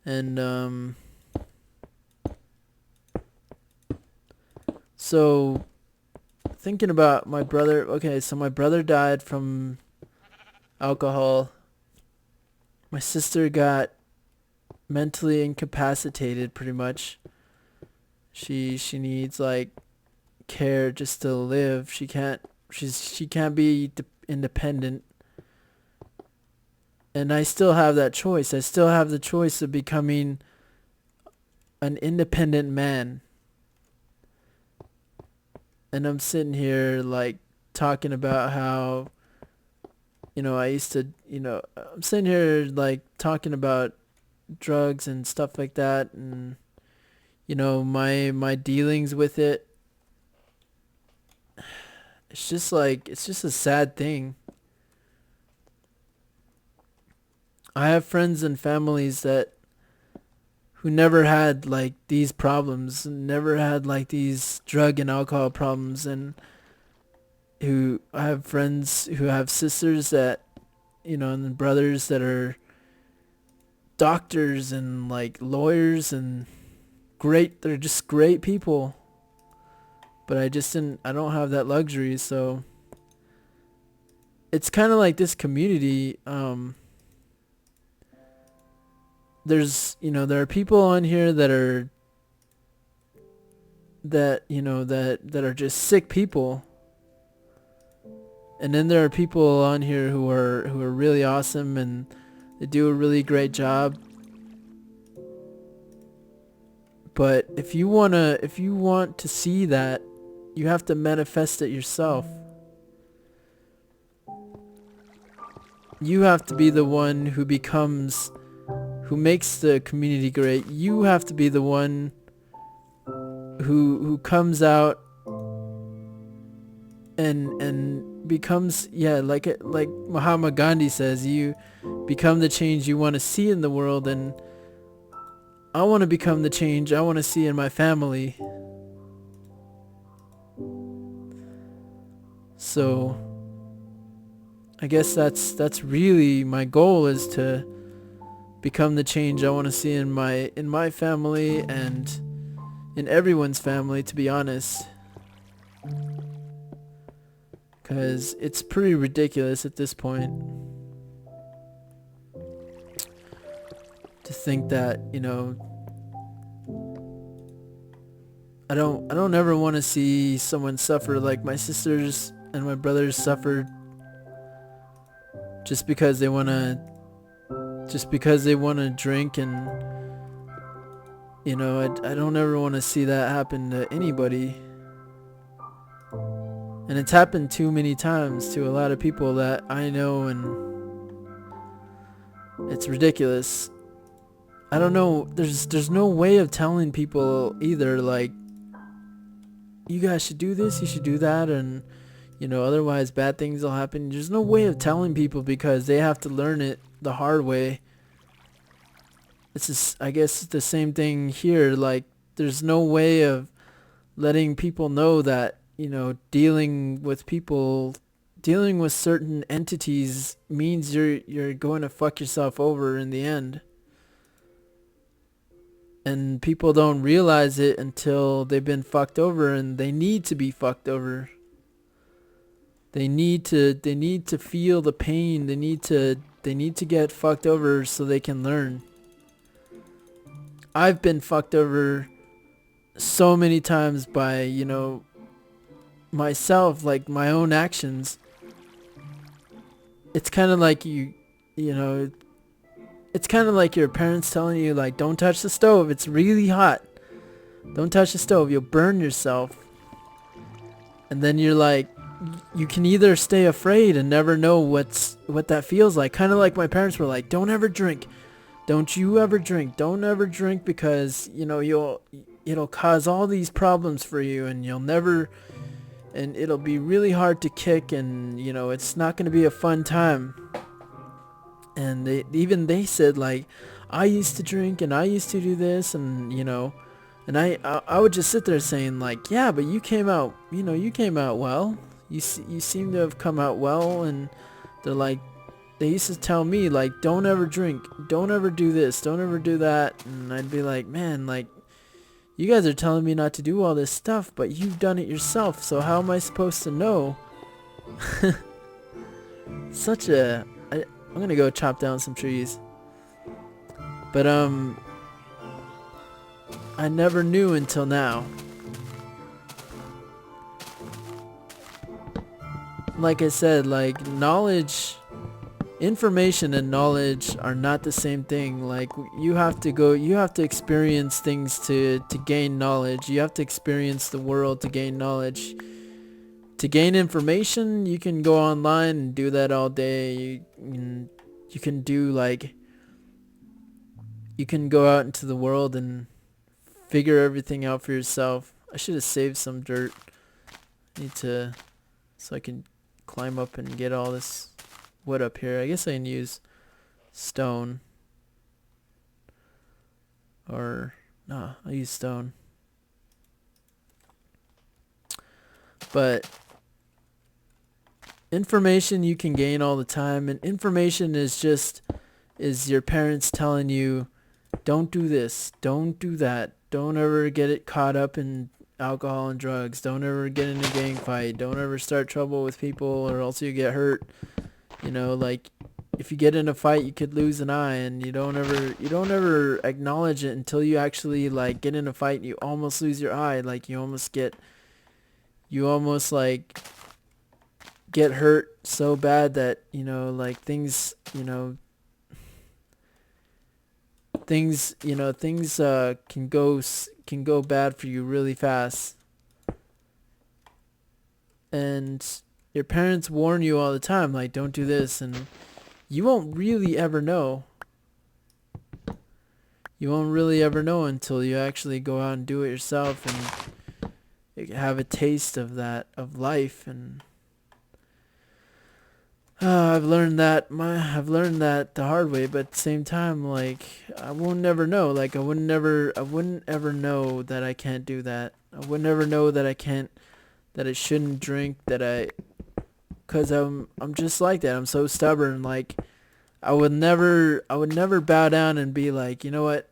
And so thinking about my brother. Okay, so my brother died from alcohol. My sister got mentally incapacitated pretty much. She needs like care just to live. She can't be independent. And I still have that choice. I still have the choice of becoming an independent man. And I'm sitting here like talking about how, I used to, I'm sitting here like talking about drugs and stuff like that, and my dealings with it. It's just a sad thing. I have friends and families who never had like these problems, never had like these drug and alcohol problems, and I have friends who have sisters that, and brothers that are doctors and like lawyers and they're just great people. But I don't have that luxury, so it's kind of like this community. There are people on here that are that are just sick people, And then there are people on here who are really awesome and they do a really great job. But if you want to see that, you have to manifest it yourself. You have to be the one who makes the community great. You have to be the one who comes out and becomes, like Mahatma Gandhi says, you become the change you want to see in the world. And I want to become the change I want to see in my family. So I guess that's really my goal, is to become the change I want to see in my family and in everyone's family, to be honest. Because it's pretty ridiculous at this point to think that, I don't ever want to see someone suffer like my sisters and my brothers suffered just because they want to drink. And I don't ever want to see that happen to anybody. And it's happened too many times to a lot of people that I know, and it's ridiculous. I don't know, there's no way of telling people either, like, you guys should do this, you should do that, and otherwise bad things will happen. There's no way of telling people because they have to learn it the hard way. It's just, I guess it's the same thing here. Like, there's no way of letting people know that, dealing with certain entities means you're going to fuck yourself over in the end. And people don't realize it until they've been fucked over, and they need to be fucked over. They need to feel the pain. They need to get fucked over so they can learn. I've been fucked over so many times by, myself, like my own actions. It's kind of like it's kind of like your parents telling you, like, don't touch the stove, it's really hot. Don't touch the stove, you'll burn yourself. And then you're like, you can either stay afraid and never know what that feels like. Kind of like my parents were like, don't ever drink. Don't you ever drink. Don't ever drink because, it'll cause all these problems for you, and and it'll be really hard to kick, and, it's not going to be a fun time. And they said, like, I used to drink and I used to do this, and, and I would just sit there saying, like, yeah, but you came out well. You seem to have come out well. And they're like, they used to tell me, like, don't ever drink, don't ever do this, don't ever do that. And I'd be like, man, like, you guys are telling me not to do all this stuff, but you've done it yourself, so how am I supposed to know? I'm gonna go chop down some trees. But I never knew until now. Like I said, like, information and knowledge are not the same thing. Like, you have to experience things to gain knowledge. You have to experience the world to gain knowledge. To gain information, you can go online and do that all day. You can do, like, you can go out into the world and figure everything out for yourself. I should have saved some dirt. So I can climb up and get all this wood up here. I guess I can use stone. Or, no, I'll use stone. But information you can gain all the time, and information is your parents telling you, don't do this, don't do that, don't ever get it caught up in alcohol and drugs, don't ever get in a gang fight, don't ever start trouble with people or else you get hurt. Like, if you get in a fight, you could lose an eye, and you don't ever acknowledge it until you actually, like, get in a fight and you almost lose your eye. Like, you almost like get hurt so bad that, like things can go bad for you really fast. And your parents warn you all the time, like, don't do this, and you won't really ever know. You won't really ever know until you actually go out and do it yourself and have a taste of that, of life. And I've learned that the hard way, but at the same time, like, I won't never know. Like, I wouldn't ever know that I can't do that. I would never know that that I shouldn't drink, cause I'm just like that. I'm so stubborn. Like, I would never bow down and be like, you know what?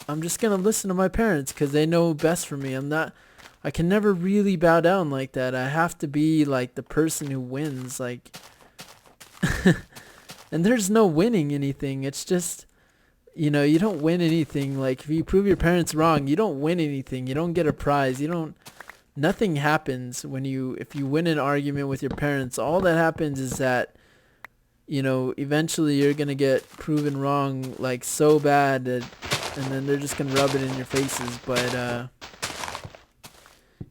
I'm just gonna listen to my parents, cause they know best for me. I can never really bow down like that. I have to be like the person who wins, like. And there's no winning anything. It's just, you don't win anything. Like, if you prove your parents wrong, you don't win anything. You don't get a prize. Nothing happens if you win an argument with your parents. All that happens is that, eventually you're going to get proven wrong, like, so bad and then they're just going to rub it in your faces. But,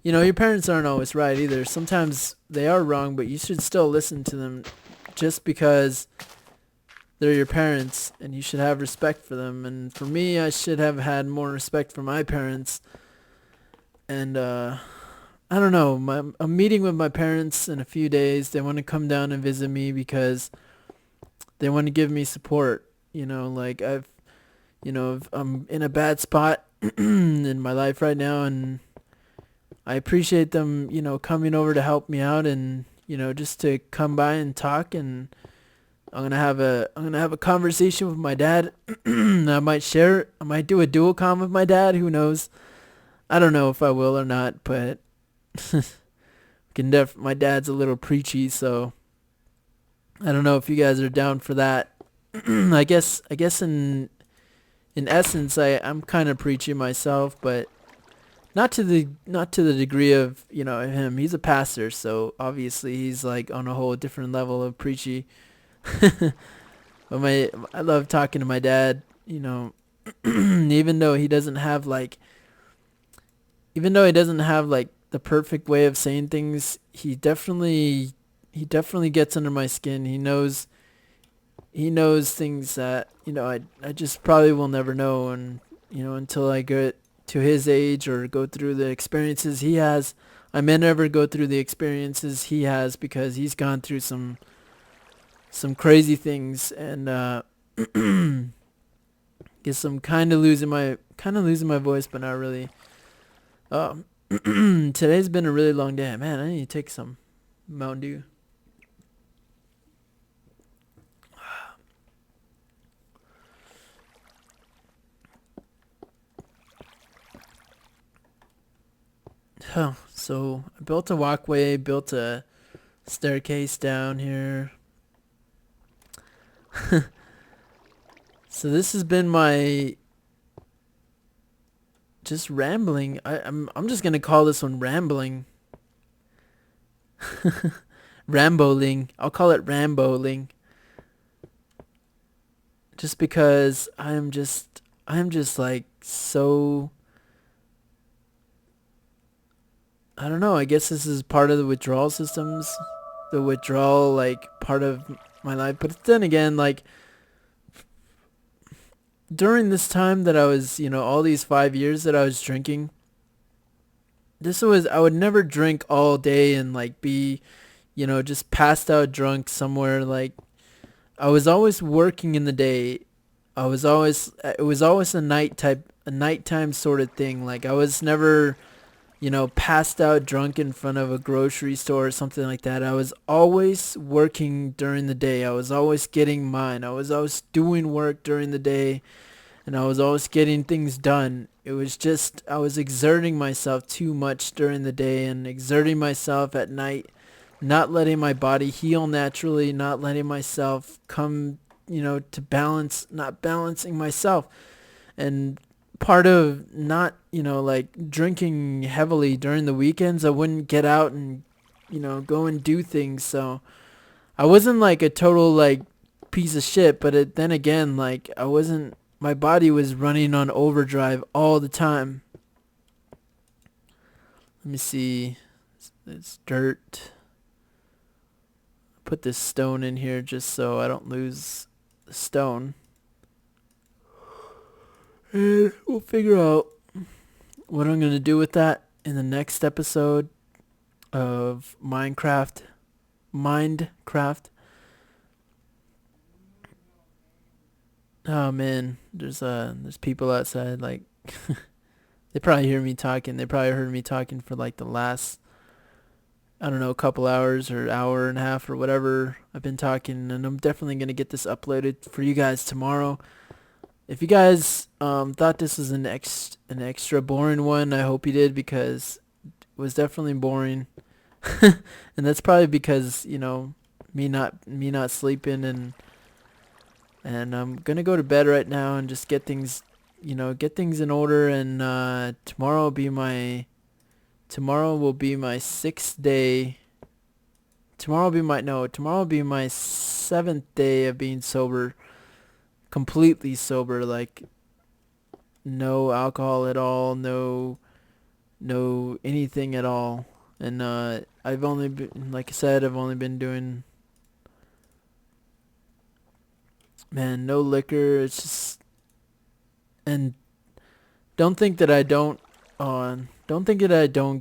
your parents aren't always right either. Sometimes they are wrong, but you should still listen to them just because they're your parents, and you should have respect for them. And for me, I should have had more respect for my parents. And I don't know. I'm meeting with my parents in a few days. They want to come down and visit me because they want to give me support. Like, I'm in a bad spot in my life right now, and I appreciate them, coming over to help me out and, just to come by and talk. And I'm gonna have a conversation with my dad. I might do a dual com with my dad. Who knows? I don't know if I will or not, but my dad's a little preachy, so I don't know if you guys are down for that. I guess in essence I'm kind of preachy myself, but not to the degree of, him. He's a pastor, so obviously he's like on a whole different level of preachy. But I love talking to my dad, even though he doesn't have like the perfect way of saying things. He definitely gets under my skin. He knows things that, I just probably will never know, and until I get to his age or go through the experiences he has. I may never go through the experiences he has, because he's gone through some crazy things. And guess I'm kind of losing my voice, but not really. Today's been a really long day, man. I need to take some Mountain Dew. So I built a walkway, built a staircase down here. So this has been my just rambling. I'm just gonna call this one rambling. Ramboling. I'll call it ramboling. Just because I'm just like so. I don't know. I guess this is part of the withdrawal systems, the withdrawal like part of my life. But then again, like, during this time that I was, all these 5 years that I was drinking, I would never drink all day and like be, just passed out drunk somewhere. Like, I was always working in the day. It was always a nighttime sort of thing. Like, I was never, passed out drunk in front of a grocery store or something like that. I was always working during the day. I was always getting mine. I was always doing work during the day, and I was always getting things done. It was just, I was exerting myself too much during the day and exerting myself at night, not letting my body heal naturally, not letting myself come, to balance, not balancing myself. And part of not, like, drinking heavily during the weekends, I wouldn't get out and go and do things. So I wasn't like a total like piece of shit, but then again, like I wasn't. My body was running on overdrive all the time. Let me see. It's dirt. Put this stone in here just so I don't lose the stone. And we'll figure out what I'm going to do with that in the next episode of Minecraft. Oh man, there's people outside like they probably hear me talking. They probably heard me talking for like the last, I don't know, couple hours or hour and a half or whatever I've been talking, and I'm definitely going to get this uploaded for you guys tomorrow. If you guys thought this was an extra boring one, I hope you did, because it was definitely boring. And that's probably because, me not sleeping, and I'm going to go to bed right now and just get things in order, and tomorrow will be my 6th day. Tomorrow will be my 7th day of being sober. Completely sober, like no alcohol at all, no anything at all. And I've only been, like I said, I've only been doing, man, no liquor. It's just, and don't think that I don't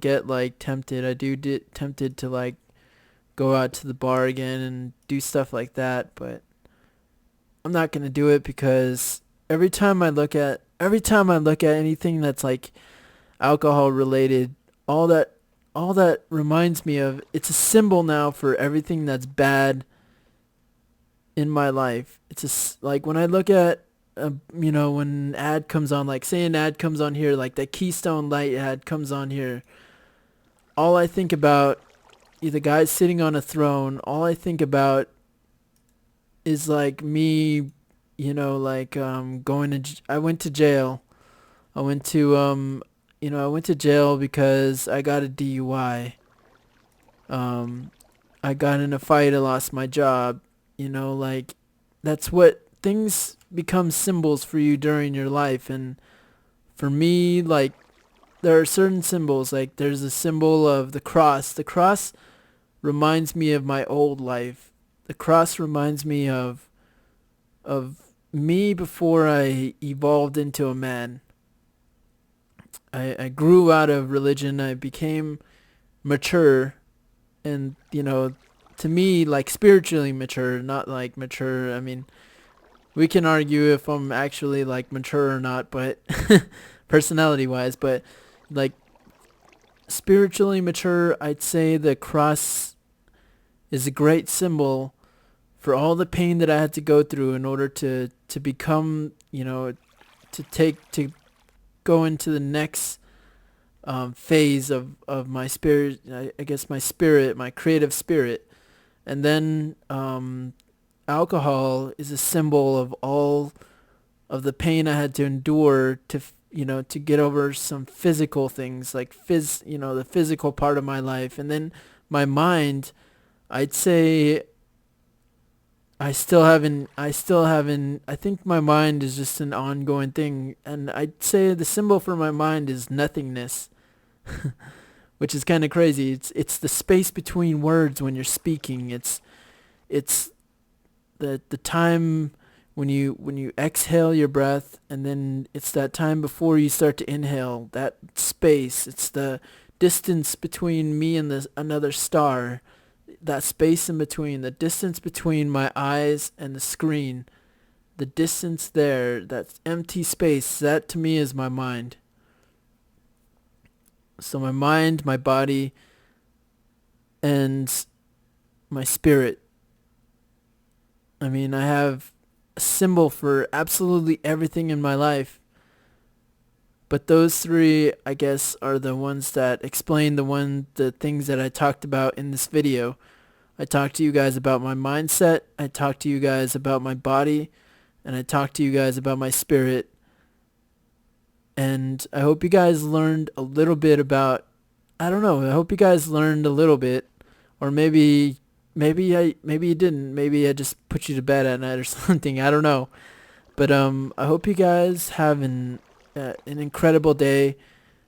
get like tempted. I do get tempted to like go out to the bar again and do stuff like that, but I'm not going to do it, because every time I look at anything that's like alcohol related, all that reminds me of, it's a symbol now for everything that's bad in my life. Like when I look at when an ad comes on, like say an ad comes on here, like that Keystone Light ad comes on here, all I think about is the guy sitting on a throne. All I think about is like me, like I went to jail. I went to jail because I got a DUI. I got in a fight, I lost my job. Like that's what things become symbols for you during your life. And for me, like there are certain symbols, like there's a symbol of the cross. The cross reminds me of my old life. The cross reminds me of me before I evolved into a man. I grew out of religion. I became mature, and to me, like spiritually mature, not like mature. I mean, we can argue if I'm actually like mature or not, but personality wise, but like spiritually mature, I'd say the cross is a great symbol for all the pain that I had to go through in order to become, to go into the next phase of my spirit, I guess my creative spirit. And then alcohol is a symbol of all of the pain I had to endure to get over some physical things, like the physical part of my life. And then my mind, I'd say I think my mind is just an ongoing thing, and I'd say the symbol for my mind is nothingness, which is kind of crazy. It's the space between words when you're speaking. It's the time when you exhale your breath, and then it's that time before you start to inhale, that space. It's the distance between me and another star. That space in between, the distance between my eyes and the screen, the distance there, that empty space, that to me is my mind. So my mind, my body, and my spirit. I mean, I have a symbol for absolutely everything in my life. But those three, I guess, are the ones that explain the things that I talked about in this video. I talked to you guys about my mindset, I talked to you guys about my body, and I talked to you guys about my spirit. And I hope you guys learned a little bit about, I don't know, I hope you guys learned a little bit or maybe you didn't. Maybe I just put you to bed at night or something. I don't know. But I hope you guys have an incredible day,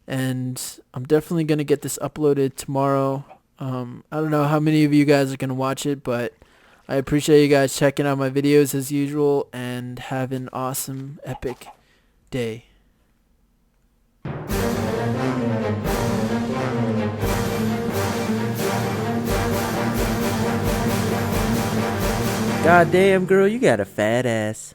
and I'm definitely gonna get this uploaded tomorrow. I don't know how many of you guys are gonna watch it, but I appreciate you guys checking out my videos as usual, and have an awesome, epic day. God damn, girl, you got a fat ass.